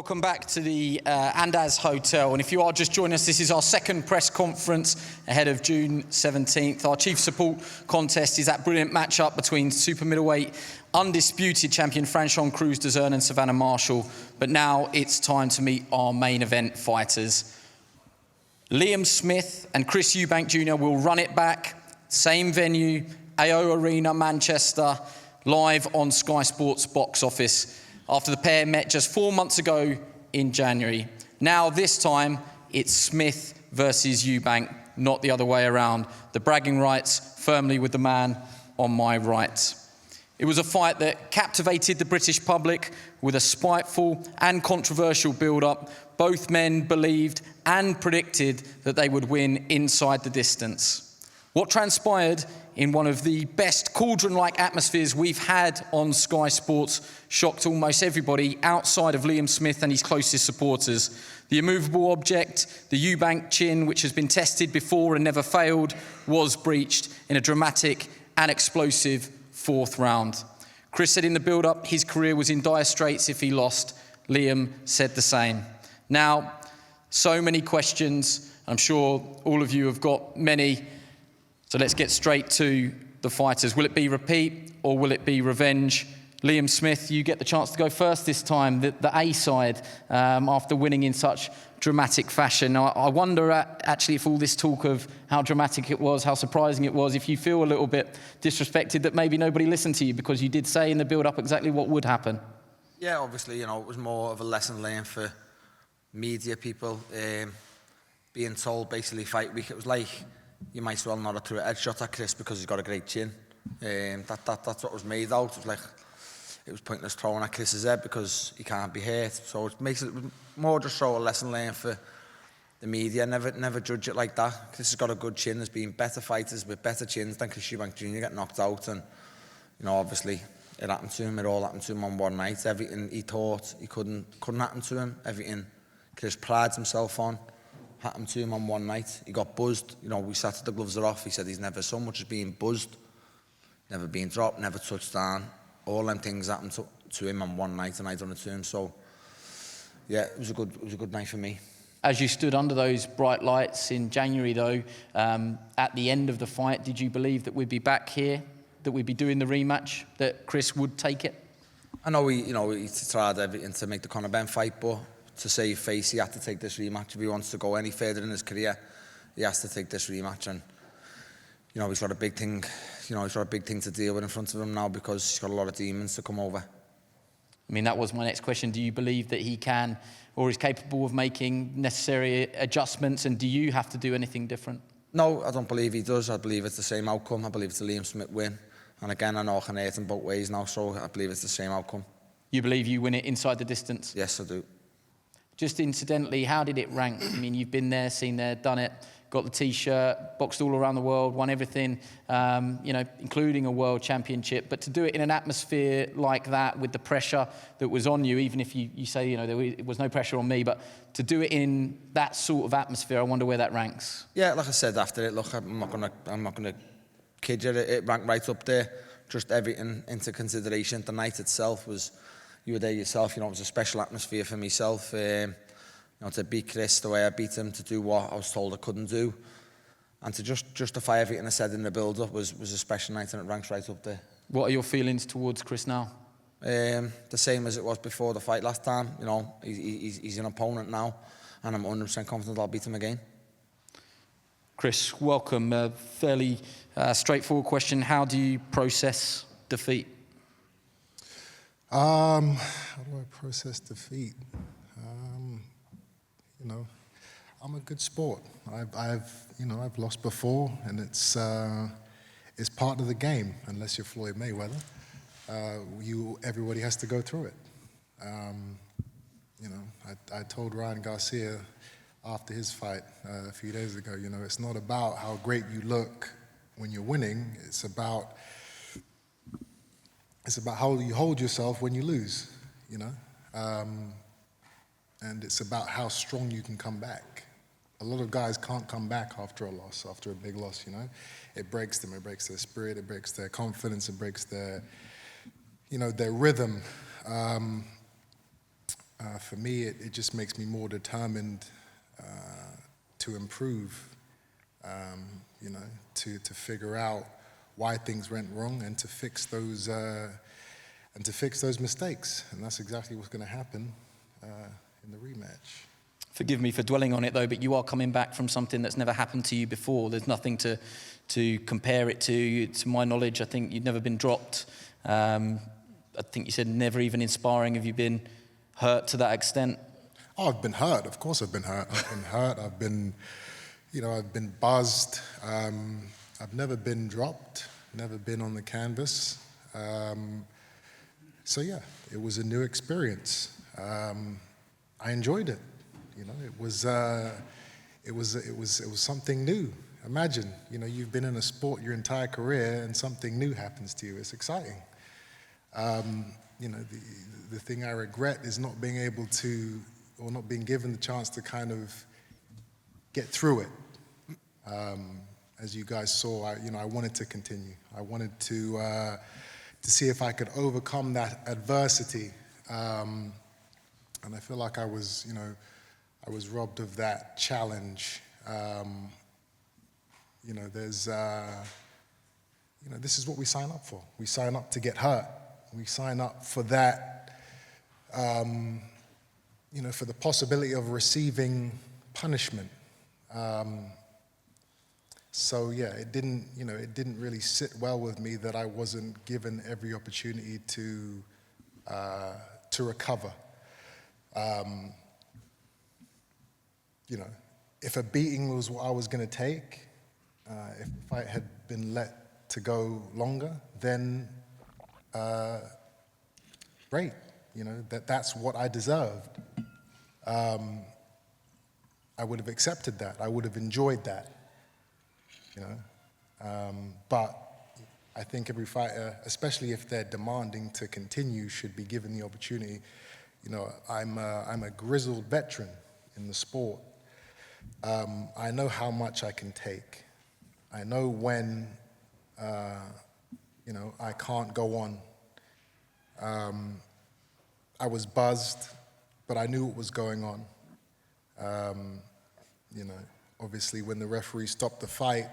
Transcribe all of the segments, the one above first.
Welcome back to the Andaz Hotel. And if you are just joining us, this is our second press conference ahead of June 17th. Our chief support contest is that brilliant matchup between super middleweight undisputed champion Franchon Cruz-Dezurn and Savannah Marshall. But now it's time to meet our main event fighters. Liam Smith and Chris Eubank Jr. will run it back. Same venue, AO Arena, Manchester, live on Sky Sports box office, after the pair met just 4 months ago in January. Now, this time, it's Smith versus Eubank, not the other way around. The bragging rights firmly with the man on my right. It was a fight that captivated the British public with a spiteful and controversial build-up. Both men believed and predicted that they would win inside the distance. What transpired in one of the best cauldron-like atmospheres we've had on Sky Sports shocked almost everybody outside of Liam Smith and his closest supporters. The immovable object, the Eubank chin, which has been tested before and never failed, was breached in a dramatic and explosive fourth round. Chris said in the build-up his career was in dire straits if he lost. Liam said the same. Now, so many questions. I'm sure all of you have got many. So let's get straight to the fighters. Will it be repeat or will it be revenge? Liam Smith, you get the chance to go first this time, the A side, after winning in such dramatic fashion. Now, I wonder actually if all this talk of how dramatic it was, how surprising it was, if you feel a little bit disrespected that maybe nobody listened to you because you did say in the build-up exactly what would happen. Yeah, obviously, it was more of a lesson learned for media people. Being told basically fight week, it was like, you might as well not have threw a headshot at Chris because he's got a great chin. That's what was made out. It was like, it was pointless throwing at Chris's head because he can't be hurt. So it makes it more just show a lesson learned for the media. Never judge it like that. Chris has got a good chin. There's been better fighters with better chins than Chris Eubank Jr. get knocked out. And, obviously it happened to him. It all happened to him on one night. Everything he thought he couldn't happen to him. Everything Chris prides himself on happened to him on one night. He got buzzed. We sat the gloves are off. He said he's never so much as been buzzed, never been dropped, never touched down. All them things happened to him on one night, and I done it to him. So, yeah, it was a good night for me. As you stood under those bright lights in January, though, at the end of the fight, did you believe that we'd be back here, that we'd be doing the rematch, that Chris would take it? I know he tried everything to make the Conor Benn fight, but to save face, he had to take this rematch. If he wants to go any further in his career, he has to take this rematch. And he's got a big thing. He's got a big thing to deal with in front of him now because he's got a lot of demons to come over. I mean, that was my next question. Do you believe that he can or is capable of making necessary adjustments? And do you have to do anything different? No, I don't believe he does. I believe it's the same outcome. I believe it's a Liam Smith win. And again, I know I can hurt him both ways now, so I believe it's the same outcome. You believe you win it inside the distance? Yes, I do. Just incidentally, how did it rank? I mean, you've been there, seen there, done it, got the T-shirt, boxed all around the world, won everything, including a world championship. But to do it in an atmosphere like that with the pressure that was on you, even if you say, there was no pressure on me, but to do it in that sort of atmosphere, I wonder where that ranks. Yeah, like I said after it, look, I'm not gonna kid you, it ranked right up there. Just everything into consideration. The night itself was, you were there yourself, it was a special atmosphere for myself. To beat Chris the way I beat him, to do what I was told I couldn't do, and to just justify everything I said in the build-up was a special night, and it ranks right up there. What are your feelings towards Chris now? The same as it was before the fight last time. He's an opponent now, and I'm 100% confident I'll beat him again. Chris, welcome. A fairly straightforward question. How do you process defeat? How do I process defeat? I'm a good sport. I've lost before, and it's part of the game. Unless you're Floyd Mayweather, everybody has to go through it. I told Ryan Garcia after his fight a few days ago, it's not about how great you look when you're winning. It's about how you hold yourself when you lose. And it's about how strong you can come back. A lot of guys can't come back after a loss, after a big loss, It breaks them, it breaks their spirit, it breaks their confidence, it breaks their rhythm. For me, it just makes me more determined to improve, to figure out why things went wrong and to fix those mistakes. And that's exactly what's going to happen in the rematch. Forgive me for dwelling on it though, but you are coming back from something that's never happened to you before. There's nothing to compare it to. To my knowledge, I think you'd never been dropped. I think you said never even inspiring. Have you been hurt to that extent? Oh, I've been hurt. Of course I've been hurt. I've been hurt. I've been buzzed. I've never been dropped, never been on the canvas. So yeah, it was a new experience. I enjoyed it. It was something new. Imagine, you've been in a sport your entire career and something new happens to you. It's exciting. The thing I regret is not being able to, or not being given the chance to kind of get through it. As you guys saw, I wanted to continue. I wanted to see if I could overcome that adversity. And I feel like I was robbed of that challenge. This is what we sign up for. We sign up to get hurt. We sign up for that, for the possibility of receiving punishment. So yeah, it didn't really sit well with me that I wasn't given every opportunity to recover. If a beating was what I was going to take, if the fight had been let to go longer, then great. That's what I deserved. I would have accepted that. I would have enjoyed that. But I think every fighter, especially if they're demanding to continue, should be given the opportunity. I'm a grizzled veteran in the sport. I know how much I can take. I know when, I can't go on. I was buzzed, but I knew what was going on. Obviously when the referee stopped the fight,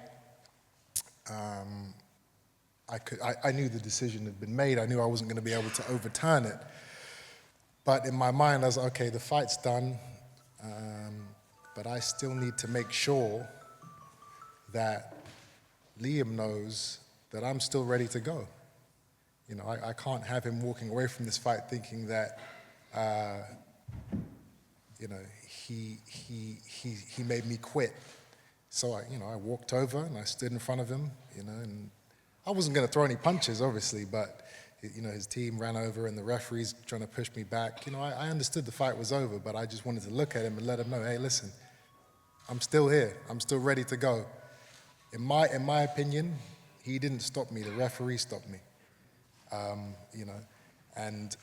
I knew the decision had been made. I knew I wasn't going to be able to overturn it. But in my mind, I was like, okay, the fight's done, but I still need to make sure that Liam knows that I'm still ready to go. I can't have him walking away from this fight thinking that, he made me quit. So I walked over and I stood in front of him, and I wasn't going to throw any punches, obviously, but his team ran over and the referee's trying to push me back. I understood the fight was over, but I just wanted to look at him and let him know, hey, listen, I'm still here. I'm still ready to go. In my opinion, he didn't stop me. The referee stopped me. And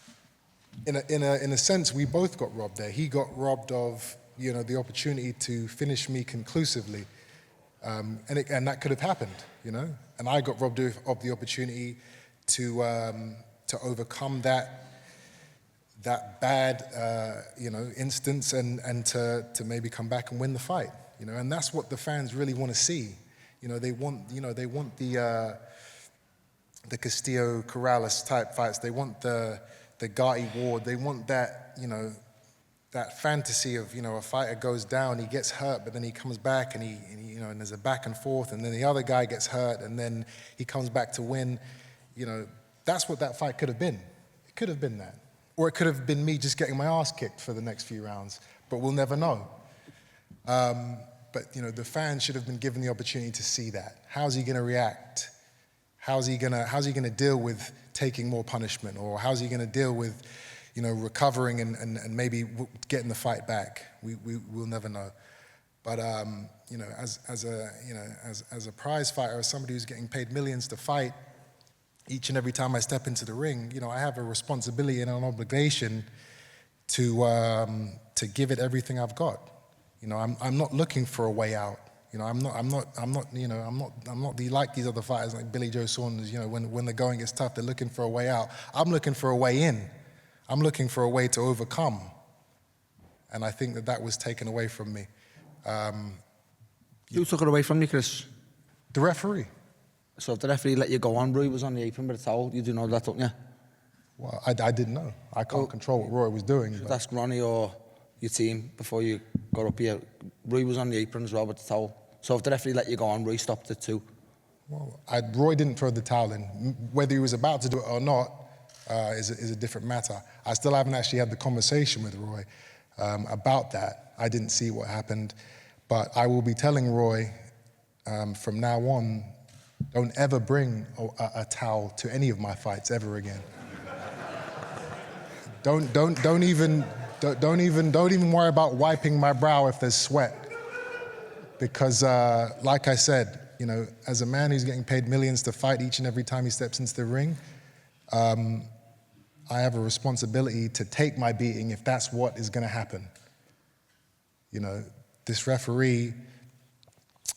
in a sense, we both got robbed there. He got robbed of, the opportunity to finish me conclusively, and that could have happened, And I got robbed of the opportunity to overcome that bad, instance and to maybe come back and win the fight, And that's what the fans really want to see. They want the Castillo Corrales type fights. They want the Gatti Ward. They want that, that fantasy of, a fighter goes down, he gets hurt, but then he comes back and and there's a back and forth, and then the other guy gets hurt, and then he comes back to win. That's what that fight could have been. It could have been that. Or it could have been me just getting my ass kicked for the next few rounds, but we'll never know. But the fans should have been given the opportunity to see that. How's he going to react? How's he going to deal with taking more punishment? Or how's he going to deal with, recovering and maybe getting the fight back? We'll never know. But as a prize fighter, as somebody who's getting paid millions to fight, each and every time I step into the ring, I have a responsibility and an obligation to give it everything I've got. I'm not looking for a way out. I'm not like these other fighters like Billy Joe Saunders. When the going gets tough, they're looking for a way out. I'm looking for a way in. I'm looking for a way to overcome. And I think that was taken away from me. Who took it away from you, Chris? The referee. So if the referee let you go on, Roy was on the apron with a towel. You do know that, don't you? Well, I didn't know. I can't control what Roy was doing. Should ask Ronnie or your team before you got up here. Roy was on the apron as well with the towel. So if the referee let you go on, Roy stopped it too. Well, Roy didn't throw the towel in. Whether he was about to do it or not is a different matter. I still haven't actually had the conversation with Roy about that. I didn't see what happened. But I will be telling Roy from now on, don't ever bring a towel to any of my fights ever again. Don't even worry about wiping my brow if there's sweat. Because like I said, you know, as a man who's getting paid millions to fight each and every time he steps into the ring, I have a responsibility to take my beating if that's what is going to happen. You know, this referee,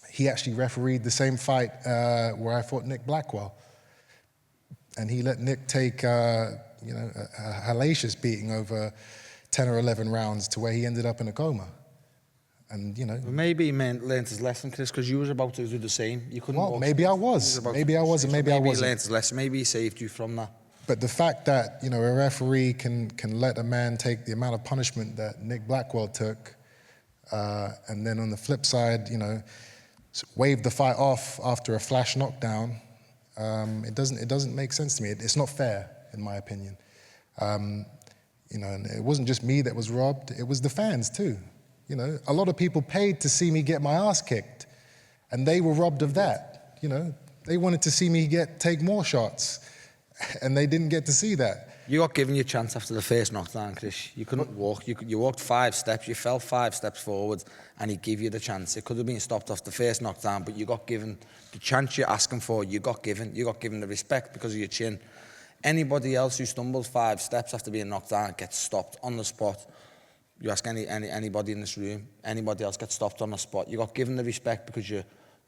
he actually refereed the same fight where I fought Nick Blackwell. And he let Nick take, a hellacious beating over 10 or 11 rounds to where he ended up in a coma. And, you know. Well, maybe he learned his lesson, Chris, because you was about to do the same. You couldn't. Well, maybe I was. Maybe I was, and maybe I wasn't. He learned his lesson. Maybe he saved you from that. But the fact that, you know, a referee can let a man take the amount of punishment that Nick Blackwell took, and then on the flip side, you know, wave the fight off after a flash knockdown, it doesn't make sense to me. It's not fair, in my opinion. You know, and it wasn't just me that was robbed, it was the fans too. You know, a lot of people paid to see me get my ass kicked, and they were robbed of that. You know, they wanted to see me take more shots, and they didn't get to see that. You got given your chance after the first knockdown, Chris. You couldn't walk. You walked 5 steps. You fell 5 steps forward, and he gave you the chance. It could have been stopped off the first knockdown, but you got given the chance you're asking for. You got given the respect because of your chin. Anybody else who stumbles 5 steps after being knocked down gets stopped on the spot. You ask anybody in this room, anybody else gets stopped on the spot. You got given the respect because you're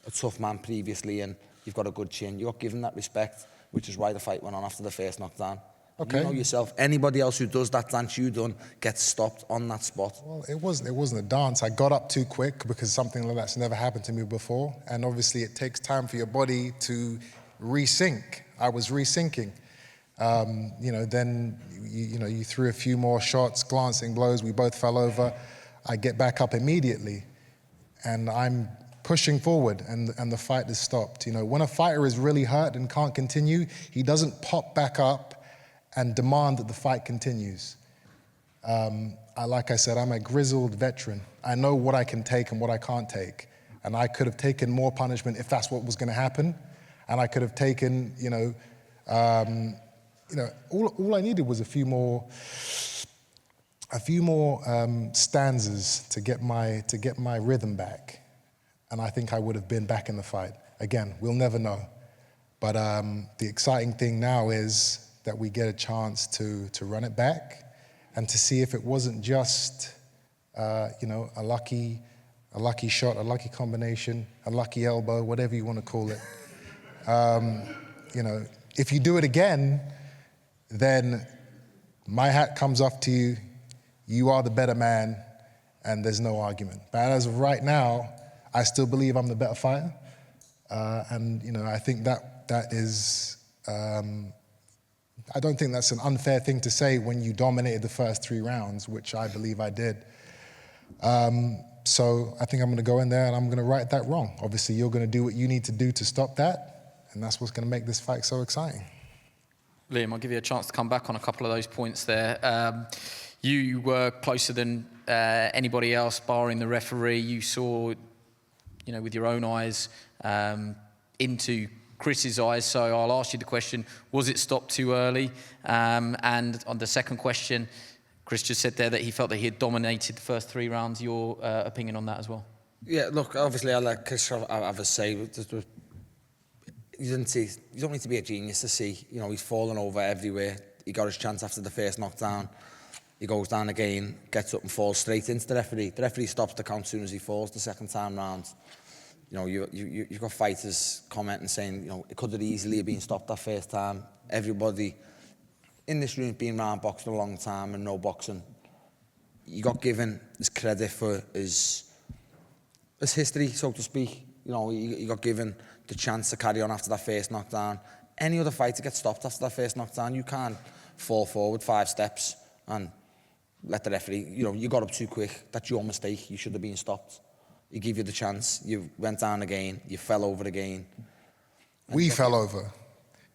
a tough man previously and you've got a good chin. You got given that respect, which is why the fight went on after the first knockdown. Okay. You know yourself, anybody else who does that dance you done gets stopped on that spot. Well, it wasn't a dance. I got up too quick because something like that's never happened to me before. And obviously it takes time for your body to resync. I was resyncing. You know, then you threw a few more shots, glancing blows. We both fell over. I get back up immediately, and I'm pushing forward, and the fight is stopped. You know, when a fighter is really hurt and can't continue, he doesn't pop back up and demand that the fight continues. Like I said, I'm a grizzled veteran. I know what I can take and what I can't take, and I could have taken more punishment if that's what was going to happen, and I could have taken, all I needed was a few more stanzas to get my rhythm back, and I think I would have been back in the fight. Again, we'll never know. But the exciting thing now is that we get a chance to run it back and to see if it wasn't just a lucky shot, a lucky combination, a lucky elbow, whatever you want to call it. If you do it again, then my hat comes off to you. You are the better man, and there's no argument. But as of right now, I still believe I'm the better fighter, and I think that is. I don't think that's an unfair thing to say when you dominated the first 3 rounds, which I believe I did. So I think I'm going to go in there and I'm going to right that wrong. Obviously, you're going to do what you need to do to stop that, and that's what's going to make this fight so exciting. Liam, I'll give you a chance to come back on a couple of those points there. You were closer than anybody else, barring the referee. You saw, with your own eyes into Chris's eyes. So I'll ask you the question, was it stopped too early? And on the second question, Chris just said there that he felt that he had dominated the first 3 rounds. Your opinion on that as well? Yeah, look, obviously I let Chris have a say. You don't need to be a genius to see, he's fallen over everywhere. He got his chance after the first knockdown. He goes down again, gets up and falls straight into the referee. The referee stops the count as soon as he falls the second time round. You've got fighters commenting saying, it could have easily been stopped that first time. Everybody in this room has been round boxing a long time and no boxing. he got given his credit for his history, so to speak. You know, he got given the chance to carry on after that first knockdown. Any other fighter gets stopped after that first knockdown. You can't fall forward 5 steps and let the referee, you know, you got up too quick. That's your mistake. You should have been stopped. He gave you the chance. You went down again. You fell over again. We fell over.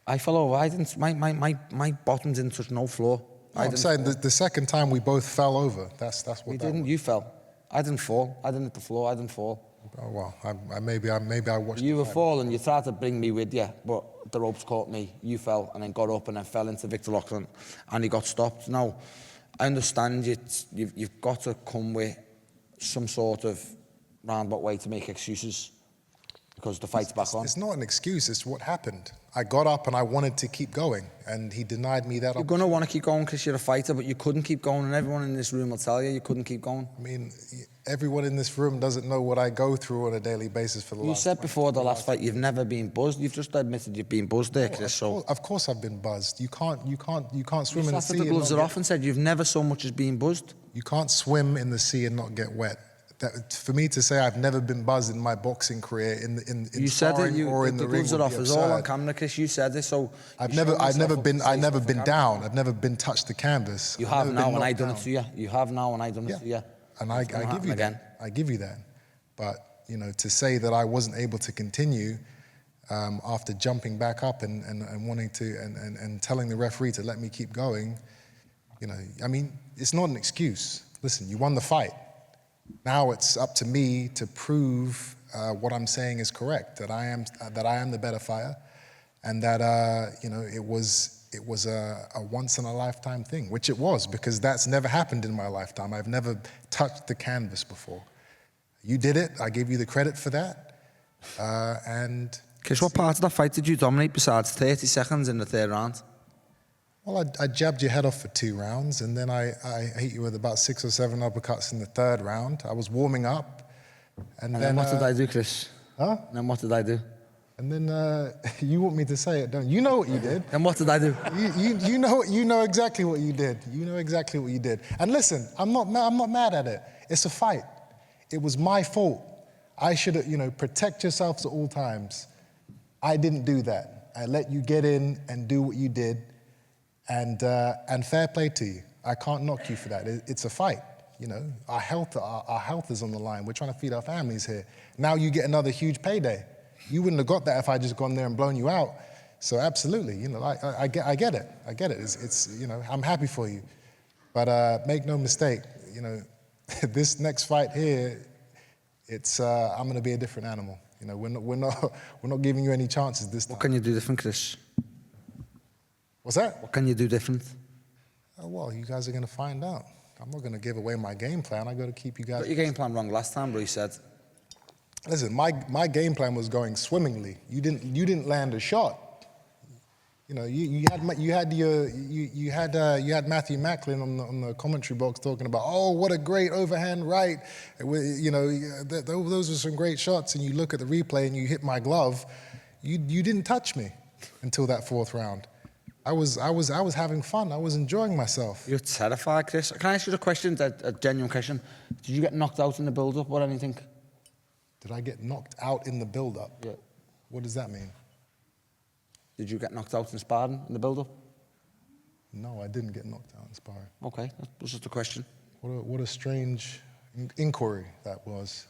I fell over. I didn't. My bottom didn't touch no floor. No, I'm saying the second time we both fell over. That's what we that didn't. was. You fell. I didn't fall. I didn't hit the floor. I didn't fall. Oh well, maybe I watched. You were falling. You tried to bring me with you, but the ropes caught me. You fell and then got up and then fell into Victor Loughlin, and he got stopped. Now, I understand you've got to come with some sort of roundabout way to make excuses because the fight's back on. It's not an excuse. It's what happened. I got up and I wanted to keep going, and he denied me that. You're going to want to keep going because you're a fighter, but you couldn't keep going, and everyone in this room will tell you couldn't keep going. I mean, everyone in this room doesn't know what I go through on a daily basis for the last. You said before the last fight you've never been buzzed. You've just admitted you've been buzzed there, Chris. So of course I've been buzzed. You can't swim in the sea. The gloves are off and said you've never so much as been buzzed. You can't swim in the sea and not get wet. That, for me to say I've never been buzzed in my boxing career in you said it. Or in the ring gloves are off. It's all on camera, Chris. You said it. So I've never been down. I've never been touched the canvas. You have now, and I done it to you. You have now, and I done it to you. And I give you that. I give you that. But you know, to say that I wasn't able to continue after jumping back up and wanting to and telling the referee to let me keep going, you know, I mean, it's not an excuse. Listen, you won the fight. Now it's up to me to prove what I'm saying is correct, that I am the better fighter, and that you know, it was a once in a lifetime thing, which it was, because that's never happened in my lifetime. I've never touched the canvas before. You did it. I give you the credit for that. And Chris, what part of that fight did you dominate besides 30 seconds in the third round? Well, I jabbed your head off for 2 rounds, and then I hit you with about 6 or 7 uppercuts in the third round. I was warming up. And then what did I do, Chris? Huh? And then what did I do? And then you want me to say it, don't you? You know what you did. And what did I do? You know exactly what you did. You know exactly what you did. And listen, I'm not mad at it. It's a fight. It was my fault. I should have, you know, protect yourselves at all times. I didn't do that. I let you get in and do what you did. And fair play to you. I can't knock you for that. It's a fight, you know. Our health is on the line. We're trying to feed our families here. Now you get another huge payday. You wouldn't have got that if I just gone there and blown you out. So absolutely, you know, I get it. I get it. It's you know, I'm happy for you. But make no mistake, you know, this next fight here, it's I'm going to be a different animal. You know, we're not giving you any chances this time. What can you do different, Chris? What's that? What can you do different? Oh, well, you guys are going to find out. I'm not going to give away my game plan. I got to keep you guys. Got your game plan wrong last time, bro. You said. Listen, my game plan was going swimmingly. You didn't land a shot. You know, you had Matthew Macklin on the commentary box talking about, oh, what a great overhand right. You know, those were some great shots. And you look at the replay and you hit my glove. You didn't touch me until that 4th round. I was having fun. I was enjoying myself. You're terrified, Chris. Can I ask you a question, a genuine question? Did you get knocked out in the build-up or anything? Did I get knocked out in the build-up? Yeah. What does that mean? Did you get knocked out in sparring in the build-up? No, I didn't get knocked out in sparring. Okay, that was just a question. What a strange inquiry that was.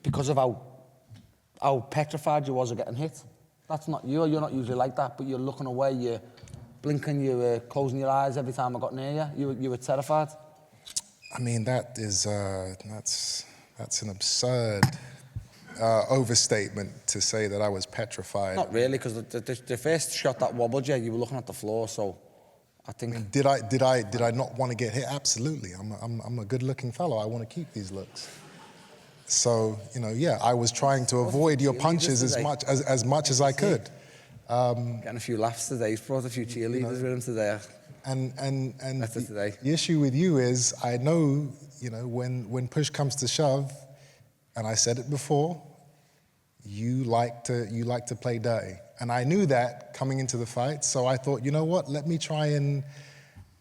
Because of how petrified you was of getting hit. That's not you. You're not usually like that, but you're looking away, you're blinking, you're closing your eyes every time I got near you. You were terrified. I mean, that is that's an absurd overstatement to say that I was petrified. Not really, because the first shot that wobbled you were looking at the floor. So, I think. I mean, did I not want to get hit? Absolutely. I'm a good-looking fellow. I want to keep these looks. So, you know, yeah, I was trying to avoid your punches as much as I could. Getting a few laughs today. He's brought a few cheerleaders with him today. And today. The issue with you is, I know, you know, when push comes to shove, and I said it before, you like to play dirty. And I knew that coming into the fight, so I thought, you know what, let me try and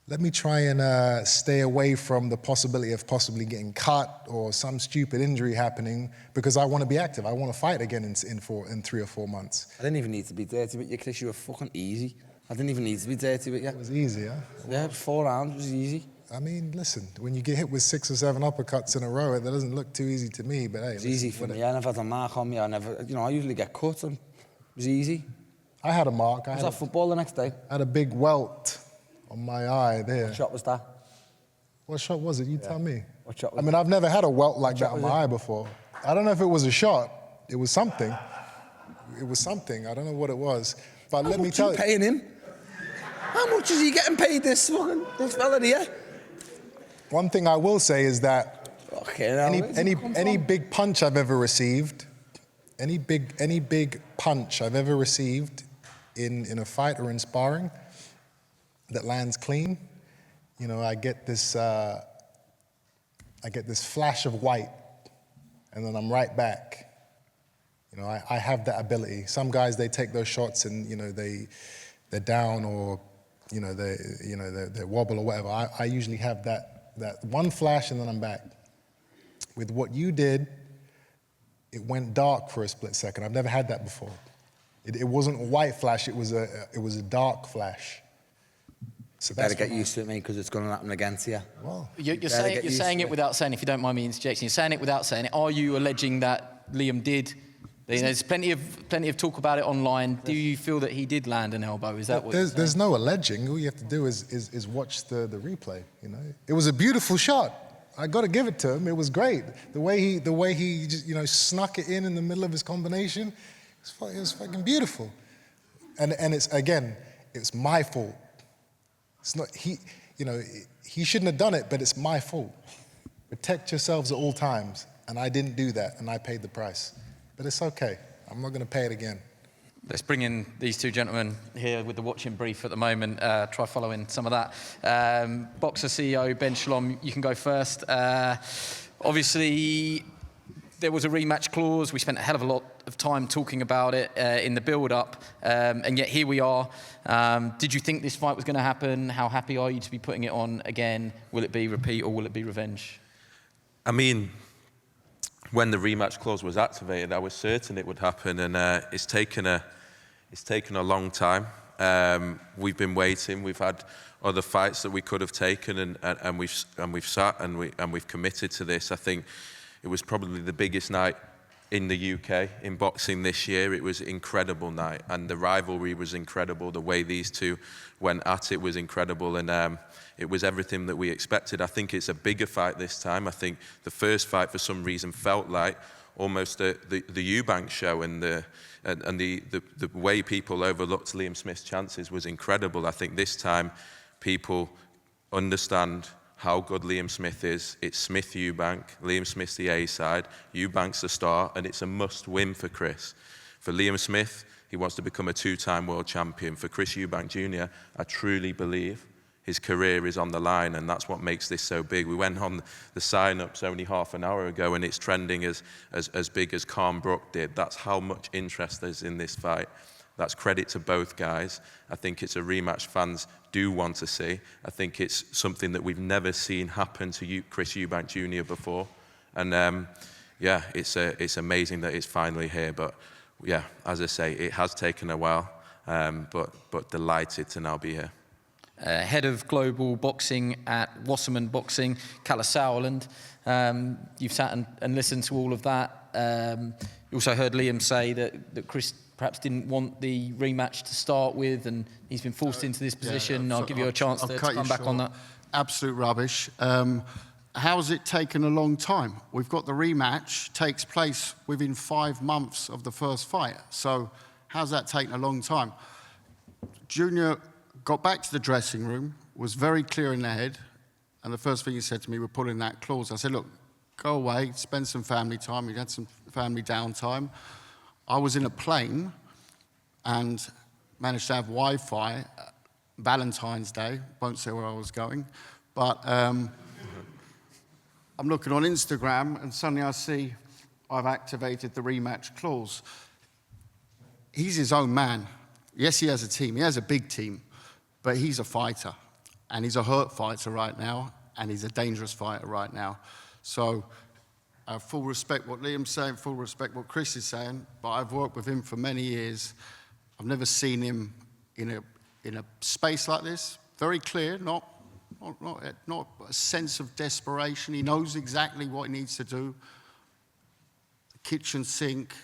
let me try and stay away from the possibility of possibly getting cut or some stupid injury happening because I want to be active. I want to fight again in 3 or 4 months. I didn't even need to be dirty with you, Chris. You were fucking easy. I didn't even need to be dirty with you. It was easy, huh? Yeah, 4 rounds was easy. I mean, listen, when you get hit with 6 or 7 uppercuts in a row, that doesn't look too easy to me, but hey. It's easy for me. I never had a mark on me. I usually get cut and it was easy. I had a mark. I was at football the next day. I had a big welt on my eye there. What shot was that? What shot was it? You tell me. What shot was I mean, I've never had a welt like that on my eye before. I don't know if it was a shot. It was something. It was something. I don't know what it was. But let me tell you. How much are you paying him? How much is he getting paid, this fella here? One thing I will say is that any big punch I've ever received, any big punch I've ever received in a fight or in sparring that lands clean, you know, I get this flash of white, and then I'm right back. You know, I have that ability. Some guys, they take those shots and, you know, they're down or, you know, they wobble or whatever. I usually have that one flash and then I'm back. With what you did, it went dark for a split second. I've never had that before. It wasn't a white flash, it was a dark flash. So you better get used to it, mate, because it's going to happen again to you. Well, you're saying it without saying, if you don't mind me interjecting, you're saying it without saying it. Are you alleging that Liam did? There's plenty of talk about it online. Do you feel that he did land an elbow? Is that what you're saying? There's no alleging. All you have to do is watch the replay. You know, it was a beautiful shot. I got to give it to him. It was great. The way he just, you know, snuck it in the middle of his combination, it was fucking beautiful. And it's my fault. It's not he shouldn't have done it, but it's my fault. Protect yourselves at all times, and I didn't do that, and I paid the price. But it's okay. I'm not going to pay it again. Let's bring in these two gentlemen here with the watching brief at the moment. Try following some of that. Boxer CEO Ben Shalom, you can go first. Obviously, there was a rematch clause. We spent a hell of a lot of time talking about it in the build-up, and yet here we are. Did you think this fight was going to happen? How happy are you to be putting it on again? Will it be repeat or will it be revenge? I mean, when the rematch clause was activated, I was certain it would happen, and it's taken a long time. We've been waiting. We've had other fights that we could have taken, and we've sat and we've committed to this. I think it was probably the biggest night in the UK in boxing this year. It was an incredible night, and the rivalry was incredible. The way these two went at it was incredible, and it was everything that we expected. I think it's a bigger fight this time. I think the first fight, for some reason, felt like almost the Eubank show, and the way people overlooked Liam Smith's chances was incredible. I think this time people understand how good Liam Smith is. It's Smith-Eubank. Liam Smith's the A side. Eubank's the star, and it's a must-win for Chris. For Liam Smith, he wants to become a 2-time world champion. For Chris Eubank Jr., I truly believe his career is on the line, and that's what makes this so big. We went on the sign-ups only half an hour ago, and it's trending as big as Khan Brook did. That's how much interest there's in this fight. That's credit to both guys. I think it's a rematch fans do want to see. I think it's something that we've never seen happen to Chris Eubank Jr. before. And yeah, it's amazing that it's finally here. But yeah, as I say, it has taken a while, but delighted to now be here. Head of global boxing at Wasserman Boxing, Kalle Sauerland. You've sat and listened to all of that. You also heard Liam say that Chris perhaps didn't want the rematch to start with, and he's been forced into this position. I'll give you a chance to come back on that. Absolute rubbish. How has it taken a long time? We've got the rematch, takes place within 5 months of the first fight. So how's that taken a long time? Junior got back to the dressing room, was very clear in the head, and the first thing he said to me, we're pulling that clause. I said, look, go away, spend some family time. We had some family downtime. I was in a plane and managed to have Wi-Fi Valentine's Day. Won't say where I was going, but I'm looking on Instagram and suddenly I see I've activated the rematch clause. He's his own man. Yes, he has a team. He has a big team, but he's a fighter. and he's a hurt fighter right now, and he's a dangerous fighter right now. So full respect what Liam's saying, full respect what Chris is saying, but I've worked with him for many years. I've never seen him in a space like this. Very clear, not a sense of desperation. He knows exactly what he needs to do. The kitchen sink,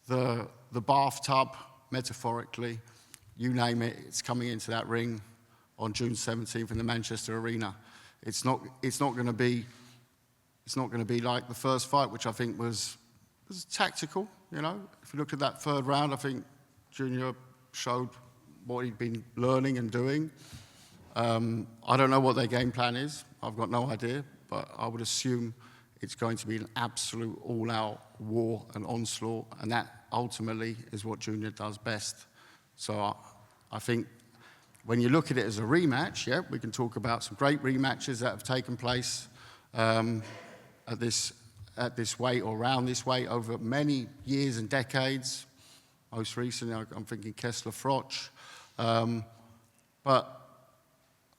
the bathtub, metaphorically, you name it, it's coming into that ring on June 17th in the Manchester Arena. It's not going to be like the first fight, which I think was tactical. You know, if you look at that third round, I think Junior showed what he'd been learning and doing. I don't know what their game plan is. I've got no idea, but I would assume it's going to be an absolute all-out war and onslaught, and that ultimately is what Junior does best. So I think when you look at it as a rematch, yeah, we can talk about some great rematches that have taken place at this weight or around this weight over many years and decades. Most recently, I'm thinking Kessler-Froch. But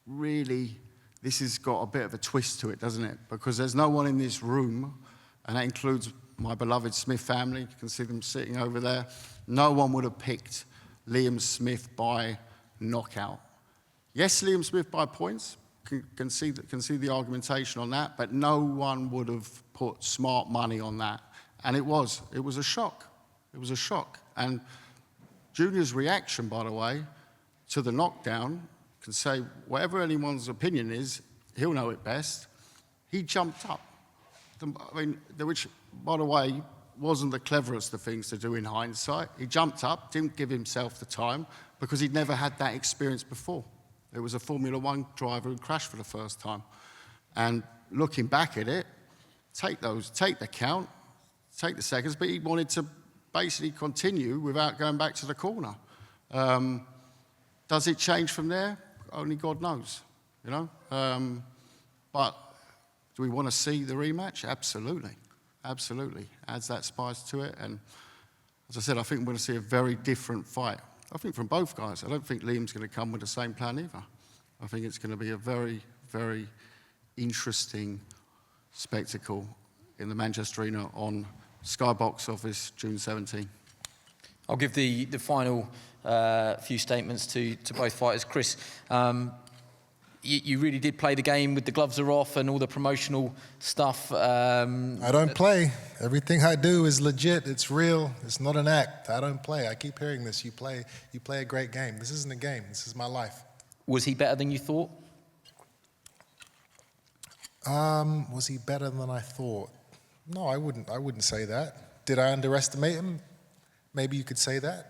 really, this has got a bit of a twist to it, doesn't it? Because there's no one in this room, and that includes my beloved Smith family. You can see them sitting over there. No one would have picked Liam Smith by knockout. Yes, Liam Smith by points. Can see the argumentation on that, but no one would have put smart money on that. And it was a shock. It was a shock. And Junior's reaction, by the way, to the knockdown, can say whatever anyone's opinion is, he'll know it best. He jumped up. Which, by the way, wasn't the cleverest of things to do in hindsight. He jumped up, didn't give himself the time, because he'd never had that experience before. It was a Formula One driver who crashed for the first time. And looking back at it, take the count, take the seconds, but he wanted to basically continue without going back to the corner. Does it change from there? Only God knows, you know? But do we want to see the rematch? Absolutely, absolutely. Adds that spice to it. And as I said, I think we're going to see a very different fight. I think from both guys. I don't think Liam's going to come with the same plan either. I think it's going to be a very, very interesting spectacle in the Manchester Arena on Sky Box Office, June 17. I'll give the final few statements to both fighters. Chris, you really did play the game with the gloves are off and all the promotional stuff. I don't play. Everything I do is legit. It's real. It's not an act. I don't play. I keep hearing this. You play a great game. This isn't a game. This is my life. Was he better than you thought? Was he better than I thought? No, I wouldn't say that. Did I underestimate him? Maybe you could say that.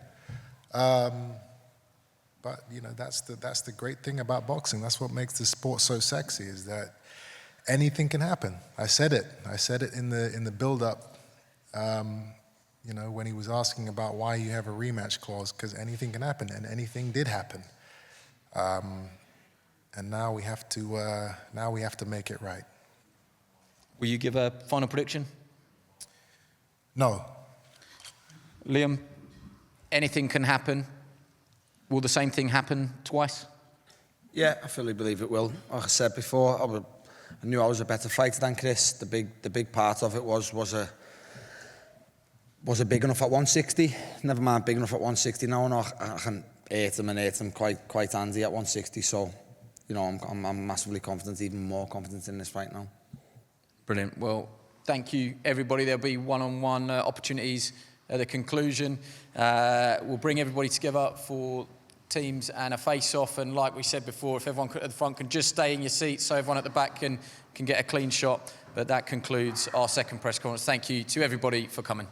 But you know, that's the great thing about boxing. That's what makes the sport so sexy, is that anything can happen. I said it in the build-up. You know, when he was asking about why you have a rematch clause, because anything can happen, and anything did happen. And now we have to make it right. Will you give a final prediction? No. Liam, anything can happen. Will the same thing happen twice? Yeah, I fully believe it will. Like I said before, I knew I was a better fighter than Chris. The big part of it was a big enough at 160. Never mind big enough at 160 now. No, I can hit him quite handy at 160. So, you know, I'm massively confident, even more confident in this fight now. Brilliant. Well, thank you, everybody. There'll be one-on-one opportunities at the conclusion. We'll bring everybody together for teams and a face-off. And like we said before, if everyone at the front can just stay in your seats so everyone at the back can get a clean shot. But that concludes our second press conference. Thank you to everybody for coming.